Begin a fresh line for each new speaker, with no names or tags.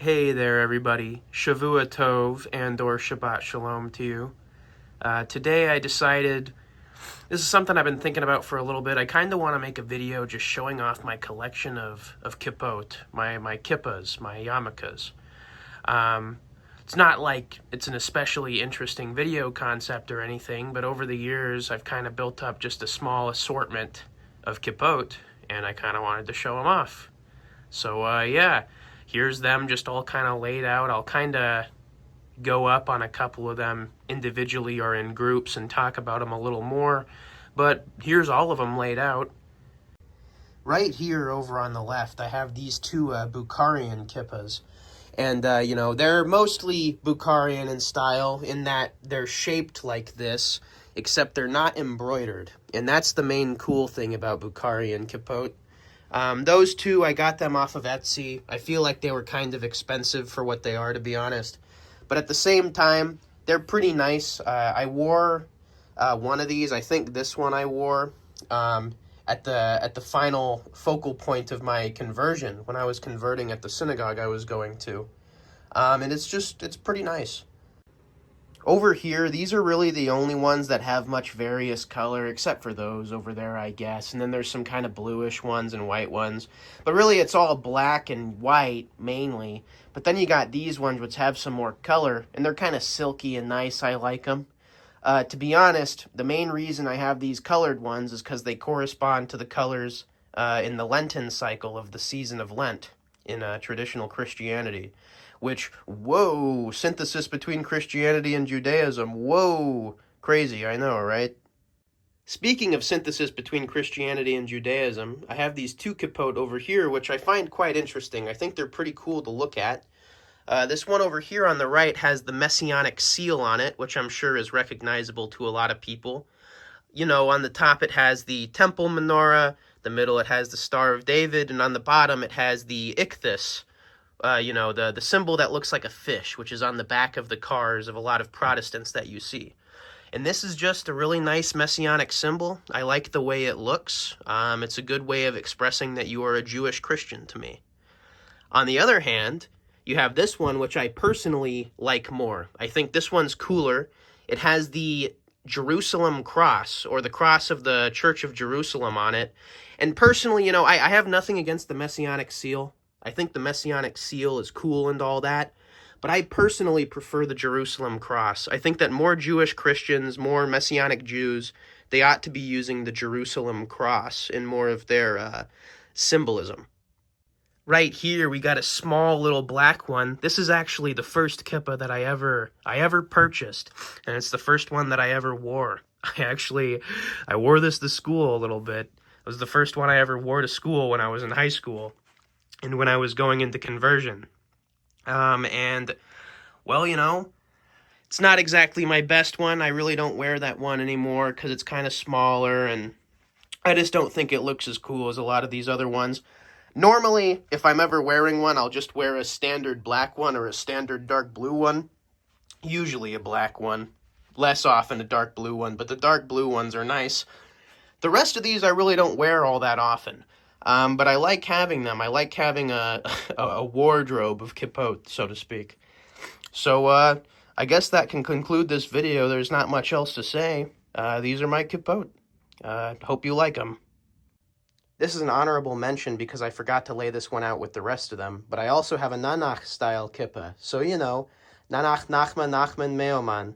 Hey there, everybody. Shavua Tov and or Shabbat Shalom to you. Today I decided, this is something I've been thinking about for a little bit. I kind of want to make a video just showing off my collection of kippot, my kippahs, my yarmulkes. It's not like it's an especially interesting video concept or anything, but over the years I've kind of built up just a small assortment of kippot, and I kind of wanted to show them off. So yeah, here's them just all kind of laid out. I'll kind of go up on a couple of them individually or in groups and talk about them a little more, but here's all of them laid out. Right here over on the left, I have these two Bukharian kippahs. And, they're mostly Bukharian in style in that they're shaped like this, except they're not embroidered. And that's the main cool thing about Bukharian kippot. Those two, I got them off of Etsy. I feel like they were kind of expensive for what they are, to be honest. But at the same time, they're pretty nice. I wore one of these. I think this one I wore at the final focal point of my conversion when I was converting at the synagogue I was going to. And it's pretty nice. Over here, these are really the only ones that have much various color, except for those over there, I guess. And then there's some kind of bluish ones and white ones. But really, it's all black and white, mainly. But then you got these ones, which have some more color, and they're kind of silky and nice. I like them. To be honest, the main reason I have these colored ones is because they correspond to the colors in the Lenten cycle of the season of Lent in traditional Christianity. Which, whoa, synthesis between Christianity and Judaism, whoa, crazy, I know, right? Speaking of synthesis between Christianity and Judaism, I have these two kippot over here, which I find quite interesting. I think they're pretty cool to look at. This one over here on the right has the Messianic seal on it, which I'm sure is recognizable to a lot of people. You know, on the top it has the temple menorah, the middle it has the Star of David, and on the bottom it has the ichthus. The symbol that looks like a fish, which is on the back of the cars of a lot of Protestants that you see. And this is just a really nice messianic symbol. I like the way it looks. It's a good way of expressing that you are a Jewish Christian to me. On the other hand, you have this one, which I personally like more. I think this one's cooler. It has the Jerusalem cross, or the cross of the Church of Jerusalem on it. And personally, I have nothing against the messianic seal. I think the Messianic seal is cool and all that, but I personally prefer the Jerusalem cross. I think that more Jewish Christians, more Messianic Jews, they ought to be using the Jerusalem cross in more of their symbolism. Right here, we got a small little black one. This is actually the first kippah that I ever purchased, and it's the first one that I ever wore. I wore this to school a little bit. It was the first one I ever wore to school when I was in high school. And when I was going into conversion. It's not exactly my best one. I really don't wear that one anymore because it's kind of smaller, and I just don't think it looks as cool as a lot of these other ones. Normally, if I'm ever wearing one, I'll just wear a standard black one or a standard dark blue one. Usually a black one. Less often a dark blue one, but the dark blue ones are nice. The rest of these I really don't wear all that often. But I like having them. I like having a wardrobe of kippot, so to speak. So, I guess that can conclude this video. There's not much else to say. These are my kippot. Hope you like them. This is an honorable mention because I forgot to lay this one out with the rest of them. But I also have a Nanach-style kippah. So, Nanach Nachman Meoman.